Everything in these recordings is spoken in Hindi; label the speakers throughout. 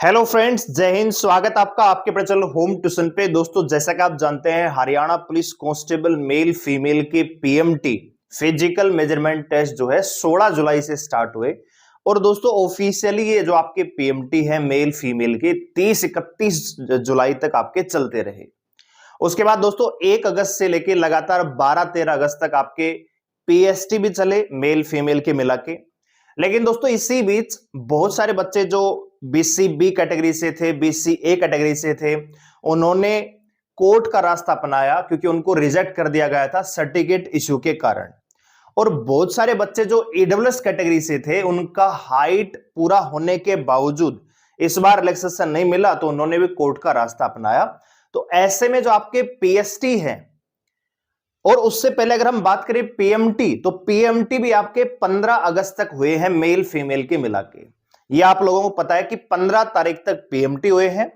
Speaker 1: हेलो फ्रेंड्स, जय हिंद। स्वागत आपका आपके अपने चैनल होम ट्यूशन पे। दोस्तों, जैसा कि आप जानते हैं, Haryana police constable male female के पीएमटी फिजिकल मेजरमेंट टेस्ट जो है 16 जुलाई से स्टार्ट हुए। और दोस्तों, ऑफिशियली ये जो आपके पीएमटी है मेल फीमेल के 30-31 जुलाई तक आपके चलते रहे। उसके बाद दोस्तों 1 अगस्त से लेकर लगातार 12-13 अगस्त तक आपके पीएसटी भी चले मेल फीमेल के मिला के। लेकिन दोस्तों इसी बीच बहुत सारे बच्चे जो बीसी बी कैटेगरी से थे, बीसी ए कैटेगरी से थे, उन्होंने कोर्ट का रास्ता अपनाया क्योंकि उनको रिजेक्ट कर दिया गया था सर्टिफिकेट इश्यू के कारण। और बहुत सारे बच्चे जो ईडब्ल्यूएस कैटेगरी से थे, उनका हाइट पूरा होने के बावजूद इस बार रिलैक्सेशन नहीं मिला, तो उन्होंने भी कोर्ट का रास्ता अपनाया। तो ऐसे में जो आपके पीएसटी है, और उससे पहले अगर हम बात करें पीएमटी, तो पीएमटी भी आपके 15 अगस्त तक हुए हैं मेल फीमेल के मिला के। ये आप लोगों को पता है कि 15 तारीख तक पीएमटी हुए हैं।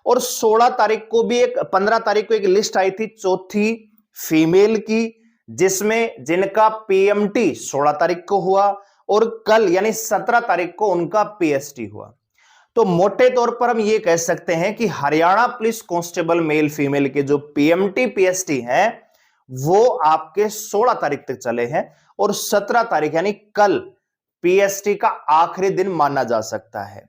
Speaker 1: और 16 तारीख को भी 15 तारीख को एक लिस्ट आई थी चौथी फीमेल की, जिसमें जिनका पीएमटी 16 तारीख को हुआ और कल यानी 17 तारीख को उनका पीएसटी हुआ। तो मोटे तौर पर हम ये कह सकते हैं कि Haryana police constable male female के जो पीएमटी पीएसटी हैं वो आपके 16 तारीख तक चले हैं और 17 तारीख यानी कल पीएसटी का आखिरी दिन माना जा सकता है।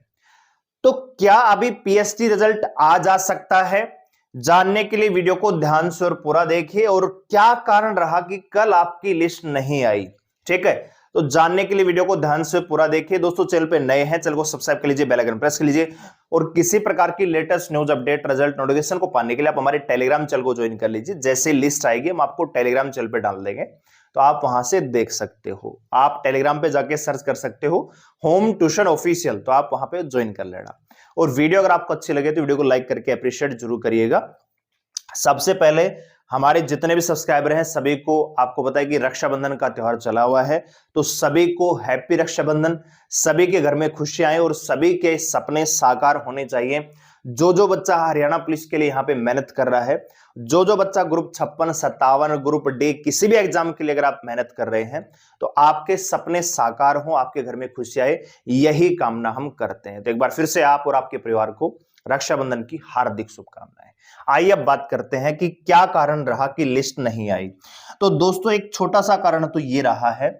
Speaker 1: तो क्या अभी पीएसटी रिजल्ट आ जा सकता है? जानने के लिए वीडियो को ध्यान से और पूरा देखिए। और क्या कारण रहा कि कल आपकी लिस्ट नहीं आई, ठीक है, तो जानने के लिए वीडियो को ध्यान से पूरा देखिए। दोस्तों, चैनल पे नए हैं, चैनल को सब्सक्राइब कर लीजिए, बेल आइकन प्रेस कर लीजिए। और किसी प्रकार की latest news update result notification को पाने के लिए आप हमारे टेलीग्राम चैनल को ज्वाइन कर लीजिए। जैसे लिस्ट आएगी हम आपको टेलीग्राम चैनल पे डाल देंगे, तो आप वहां से देख सकते हो। आप टेलीग्राम पे जाके सर्च कर सकते हो होम ट्यूशन ऑफिशियल, तो आप वहां पे ज्वाइन कर लेना। और वीडियो अगर आपको अच्छी लगे तो वीडियो को लाइक करके अप्रिशिएट जरूर करिएगा। सबसे पहले हमारे जितने भी सब्सक्राइबर हैं सभी को आपको पता है कि रक्षाबंधन का त्योहार चला हुआ है, तो सभी को हैप्पी रक्षाबंधन। सभी के घर में खुशियां आए और सभी के सपने साकार होने चाहिए। जो जो बच्चा हरियाणा पुलिस के लिए यहाँ पे मेहनत कर रहा है, जो जो बच्चा ग्रुप 56, 57, ग्रुप डी किसी भी एग्जाम के लिए अगर आप मेहनत कर रहे हैं, तो आपके सपने साकार हो, आपके घर में खुशी आए, यही कामना हम करते हैं। तो एक बार फिर से आप और आपके परिवार को रक्षाबंधन की हार्दिक शुभकामनाएं। आइए अब बात करते हैं कि क्या कारण रहा कि लिस्ट नहीं आई। तो दोस्तों, एक छोटा सा कारण तो ये रहा है,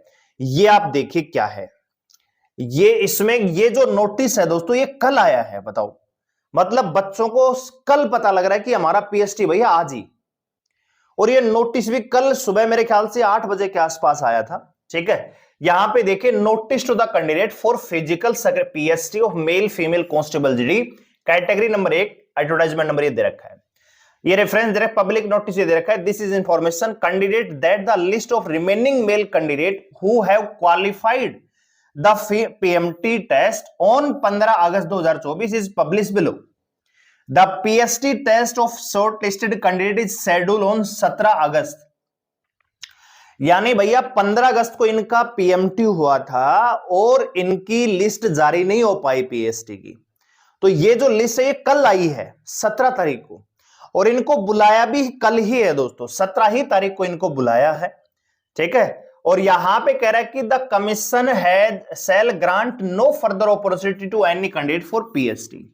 Speaker 1: ये आप देखिए क्या है। ये इसमें ये जो नोटिस है दोस्तों, ये कल आया है। बताओ, मतलब बच्चों को कल पता लग रहा है कि हमारा पीएसटी भैया आज ही। और ये नोटिस भी कल सुबह मेरे ख्याल से 8 बजे के आसपास आया था, ठीक है। यहां पे देखिए, notice to the candidate for physical PST of male female constable GD category number 1, advertisement number ये दे रखा है, ये रेफरेंस दे रखा, पब्लिक नोटिस ये दे रखा है। This is information candidate that the list of remaining male candidate who have qualified the PMT test on 15 August 2024 is published below. The PST test of shortlisted candidate is schedule on 17 August. यानी भैया 15 अगस्त को इनका पीएमटी हुआ था और इनकी लिस्ट जारी नहीं हो पाई पीएसटी की। तो ये जो लिस्ट है ये कल आई है 17 तारीख को, और इनको बुलाया भी कल ही है दोस्तों, 17 ही तारीख को इनको बुलाया है, ठीक है। और यहां पे कह रहा है कि the commission had shall grant no further opportunity to any candidate for PST.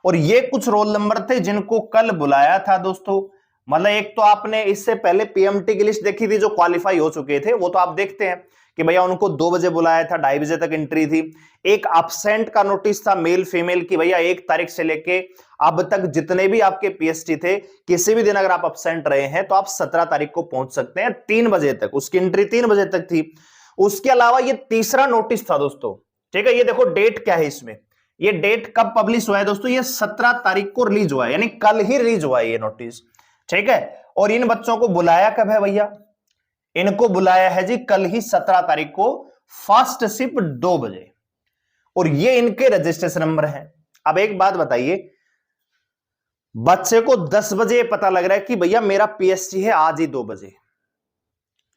Speaker 1: और ये कुछ रोल नंबर थे जिनको कल बुलाया था दोस्तों। मतलब एक तो आपने इससे पहले पीएमटी की लिस्ट देखी थी जो क्वालिफाई हो चुके थे, वो तो आप देखते हैं कि भैया उनको 2 बजे बुलाया था, 2:30 बजे तक एंट्री थी। एक अब्सेंट का नोटिस था मेल फीमेल की, भैया 1 तारीख से लेके अब तक जितने भी आपके पीएसटी थे, किसी भी दिन अगर आप अब्सेंट रहे हैं तो आप 17 तारीख को पहुंच सकते हैं 3 बजे तक, उसकी एंट्री 3 बजे तक थी। उसके अलावा ये तीसरा नोटिस था दोस्तों, ठीक है। ये देखो डेट क्या है इसमें, ये डेट कब पब्लिश हुआ है दोस्तों, ये 17 तारीख को रिलीज हुआ है, यानी कल ही रिलीज हुआ है ये नोटिस, ठीक है। और इन बच्चों को बुलाया कब है भैया, इनको बुलाया है जी कल ही 17 तारीख को, फर्स्ट शिफ्ट 2 बजे, और ये इनके रजिस्ट्रेशन नंबर है। अब एक बात बताइए, बच्चे को 10 बजे पता लग रहा है कि भैया मेरा पीएसटी है आज ही 2 बजे,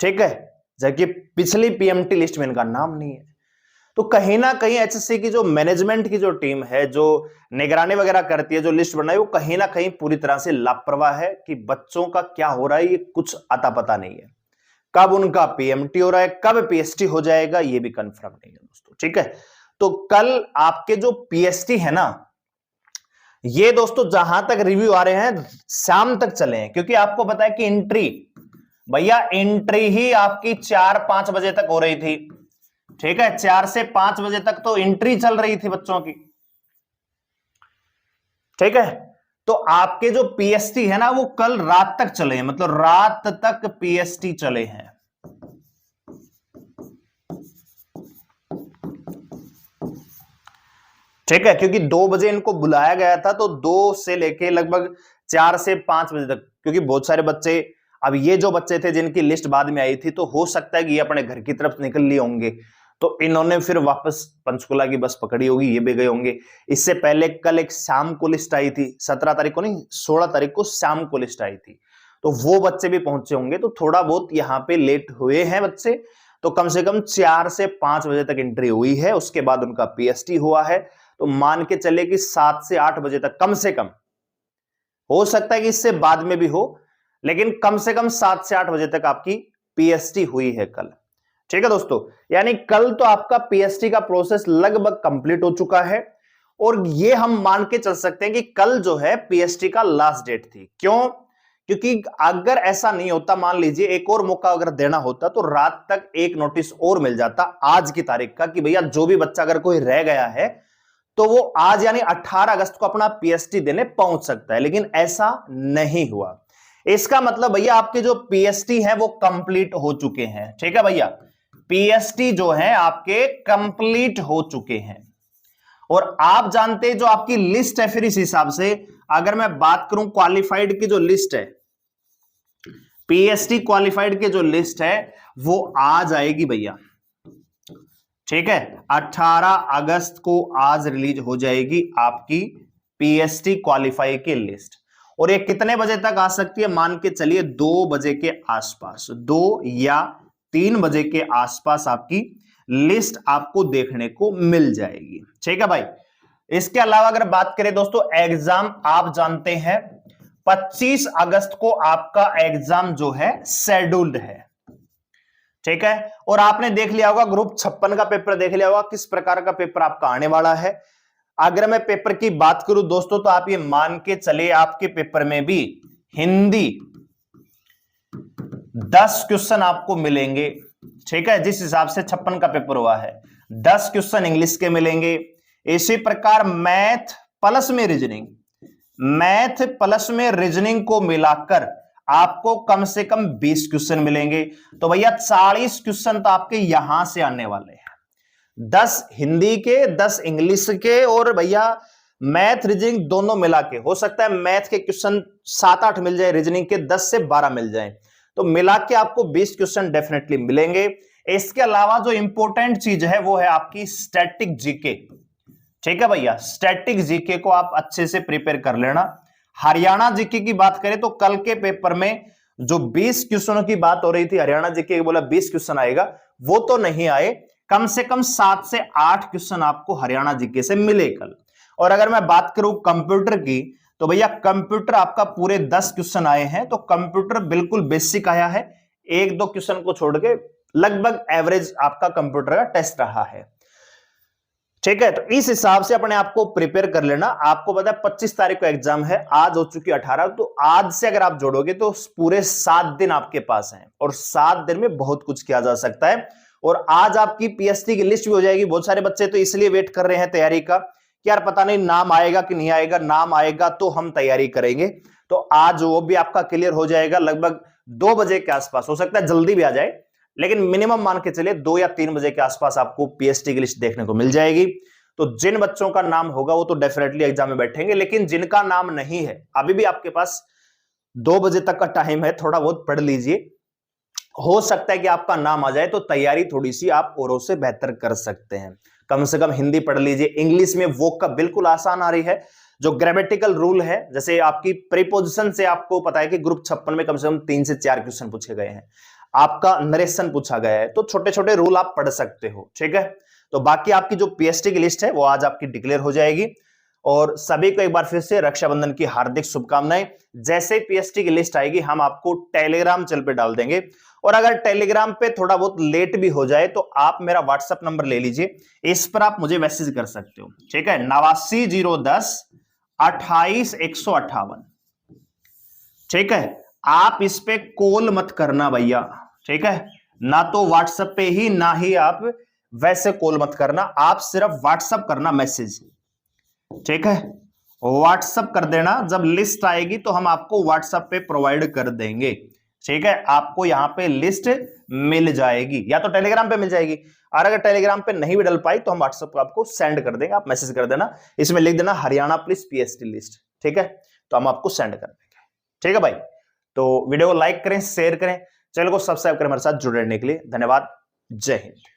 Speaker 1: ठीक है, जबकि पिछली पीएमटी लिस्ट में इनका नाम नहीं है। तो कहीं ना कहीं एचएससी की जो मैनेजमेंट की जो टीम है, जो निगरानी वगैरह करती है, जो लिस्ट बनाई, वो कहीं ना कहीं पूरी तरह से लापरवाह है कि बच्चों का क्या हो रहा है ये कुछ अता पता नहीं है। कब उनका पीएमटी हो रहा है, कब पीएसटी हो जाएगा, ये भी कंफर्म नहीं है दोस्तों, ठीक है। तो कल आपके जो पीएसटी है ना, ये दोस्तों जहां तक रिव्यू आ रहे हैं शाम तक चले हैं, क्योंकि आपको पता है कि एंट्री, भैया एंट्री ही आपकी 4-5 बजे तक हो रही थी। ठीक है, 4 से 5 बजे तक तो एंट्री चल रही थी बच्चों की। ठीक है, तो आपके जो पीएसटी है ना वो कल रात तक चले हैं, मतलब रात तक पीएसटी चले हैं। ठीक है, क्योंकि 2 बजे इनको बुलाया गया था, तो 2 से लेके लगभग 4 से 5 बजे तक, क्योंकि बहुत सारे बच्चे, अब ये जो बच्चे थे जिनकी लिस्ट बाद में आई थी, तो हो सकता है कि ये अपने घर की तरफ निकल लिए होंगे, तो इन्होंने फिर वापस पंचकुला की बस पकड़ी होगी, ये भी गए होंगे। इससे पहले कल एक शाम को लिस्ट आई थी, 17 तारीख को नहीं, 16 तारीख को शाम को लिस्ट आई थी, तो वो बच्चे भी पहुंचे होंगे। तो थोड़ा बहुत यहाँ पे लेट हुए हैं बच्चे, तो कम से कम 4 से 5 बजे तक एंट्री हुई है, उसके बाद उनका पीएसटी हुआ है। तो मान के चले कि 7 से 8 बजे तक कम से कम, हो सकता है कि इससे बाद में भी हो, लेकिन कम से कम 7 से 8 बजे तक आपकी पीएसटी हुई है कल। ठीक है दोस्तों, यानी कल तो आपका पीएसटी का प्रोसेस लगभग कंप्लीट हो चुका है, और ये हम मान के चल सकते हैं कि कल जो है पीएसटी का लास्ट डेट थी। क्यों? क्योंकि अगर ऐसा नहीं होता, मान लीजिए एक और मौका अगर देना होता, तो रात तक एक नोटिस और मिल जाता आज की तारीख का, कि भैया जो भी बच्चा अगर कोई रह गया है तो वो आज यानी 18 अगस्त को अपना पीएसटी देने पहुंच सकता है, लेकिन ऐसा नहीं हुआ। इसका मतलब भैया आपके जो पीएसटी है वो कंप्लीट हो चुके हैं। ठीक है भैया, पीएसटी जो है आपके कंप्लीट हो चुके हैं। और आप जानते हैं जो आपकी लिस्ट है, फिर इस हिसाब से अगर मैं बात करूं क्वालिफाइड की जो लिस्ट है, पीएसटी क्वालिफाइड की जो लिस्ट है वो आ जाएगी भैया। ठीक है, 18 अगस्त को आज रिलीज हो जाएगी आपकी पीएसटी क्वालिफाई की लिस्ट। और ये कितने बजे तक आ सकती है? मान के चलिए 2 बजे के आसपास, 2 या 3 बजे के आसपास आपकी लिस्ट आपको देखने को मिल जाएगी। ठीक है भाई, इसके अलावा अगर बात करें दोस्तों, एग्जाम आप जानते हैं 25 अगस्त को आपका एग्जाम जो है शेड्यूल्ड है। ठीक है, और आपने देख लिया होगा ग्रुप 56 का पेपर देख लिया होगा, किस प्रकार का पेपर आपका आने वाला है। अगर मैं पेपर की बात करूं दोस्तों, तो आप ये मान के चले आपके पेपर में भी हिंदी 10 क्वेश्चन आपको मिलेंगे। ठीक है, जिस हिसाब से 56 का पेपर हुआ है, 10 क्वेश्चन इंग्लिश के मिलेंगे। इसी प्रकार मैथ प्लस में रीजनिंग, मैथ प्लस में रीजनिंग को मिलाकर आपको कम से कम 20 क्वेश्चन मिलेंगे। तो भैया 40 क्वेश्चन तो आपके यहां से आने वाले हैं, 10 हिंदी के, 10 इंग्लिश के, और भैया मैथ रीजनिंग दोनों मिला के। हो सकता है मैथ के क्वेश्चन 7-8 मिल जाए, रीजनिंग के 10 से 12 मिल जाए, तो मिला के आपको 20 क्वेश्चन डेफिनेटली मिलेंगे। इसके अलावा जो इंपॉर्टेंट चीज है वो है आपकी स्टैटिक जीके। ठीक है भैया, स्टैटिक जीके को आप अच्छे से प्रिपेयर कर लेना। हरियाणा जीके की बात करें तो कल के पेपर में जो 20 क्वेश्चनों की बात हो रही थी, हरियाणा जीके बोला 20 क्वेश्चन आएगा, वो तो नहीं आए, कम से कम 7 से 8 क्वेश्चन आपको हरियाणा जीके से मिले कल। और अगर मैं बात करूं कंप्यूटर की, तो भैया कंप्यूटर आपका पूरे 10 क्वेश्चन आए हैं, तो कंप्यूटर बिल्कुल बेसिक आया है, 1-2 क्वेश्चन को छोड़ के लगभग एवरेज आपका कंप्यूटर का टेस्ट रहा है। ठीक है, तो इस हिसाब से अपने आप को प्रिपेयर कर लेना। आपको पता है 25 तारीख को एग्जाम है, आज हो चुकी 18, तो आज से अगर आप जोड़ोगे तो पूरे 7 दिन आपके पास हैं, और 7 दिन में बहुत कुछ किया जा सकता है। और आज आपकी पीएसटी की लिस्ट भी हो जाएगी। बहुत सारे बच्चे तो इसलिए वेट कर रहे हैं तैयारी का कि यार पता नहीं नाम आएगा कि नहीं आएगा, नाम आएगा तो हम तैयारी करेंगे। तो आज वो भी आपका क्लियर हो जाएगा लगभग 2 बजे के आसपास, हो सकता है जल्दी भी आ जाए, लेकिन मिनिमम मान के चलिए 2 या 3 बजे के आसपास आपको पीएसटी की लिस्ट देखने को मिल जाएगी। तो जिन बच्चों का नाम होगा वो तो डेफिनेटली एग्जाम में बैठेंगे, लेकिन जिनका नाम नहीं है, अभी भी आपके पास 2 बजे तक का टाइम है, थोड़ा बहुत पढ़ लीजिए, हो सकता है कि आपका नाम आ जाए, तो तैयारी थोड़ी सी आप औरों से बेहतर कर सकते हैं। कम से कम हिंदी पढ़ लीजिए, इंग्लिश में वोकैब बिल्कुल आसान आ रही है। जो ग्रामेटिकल रूल है, जैसे आपकी प्रीपोजिशन से आपको पता है कि ग्रुप 56 में कम से कम 3 से 4 क्वेश्चन पूछे गए हैं, आपका नरेशन पूछा गया है, तो छोटे छोटे रूल आप पढ़ सकते हो। ठीक है, तो बाकी आपकी जो पीएसटी की लिस्ट है वो आज आपकी डिक्लेयर हो जाएगी। और सभी को एक बार फिर से रक्षाबंधन की हार्दिक शुभकामनाएं। जैसे ही पीएसटी की लिस्ट आएगी हम आपको टेलीग्राम चैनल पे डाल देंगे, और अगर टेलीग्राम पे थोड़ा बहुत लेट भी हो जाए तो आप मेरा व्हाट्सएप नंबर ले लीजिए, इस पर आप मुझे मैसेज कर सकते हो। ठीक है, 89 010 28,158। ठीक है, आप इस पे कॉल मत करना भैया, ठीक है, ना तो व्हाट्सएप पे ही, ना ही आप वैसे कॉल मत करना, आप सिर्फ व्हाट्सएप करना मैसेज। ठीक है, व्हाट्सएप कर देना, जब लिस्ट आएगी तो हम आपको व्हाट्सएप पे प्रोवाइड कर देंगे। ठीक है, आपको यहां पे लिस्ट मिल जाएगी, या तो टेलीग्राम पे मिल जाएगी, और अगर टेलीग्राम पे नहीं भी डल पाई तो हम व्हाट्सएप पे आपको सेंड कर देंगे, आप मैसेज कर देना, इसमें लिख देना हरियाणा पुलिस पीएसटी लिस्ट। ठीक है, तो हम आपको सेंड कर देंगे। ठीक है भाई, तो वीडियो को लाइक करें, शेयर करें, चैनल को सब्सक्राइब करें, हमारे साथ जुड़े रहने के लिए धन्यवाद। जय हिंद।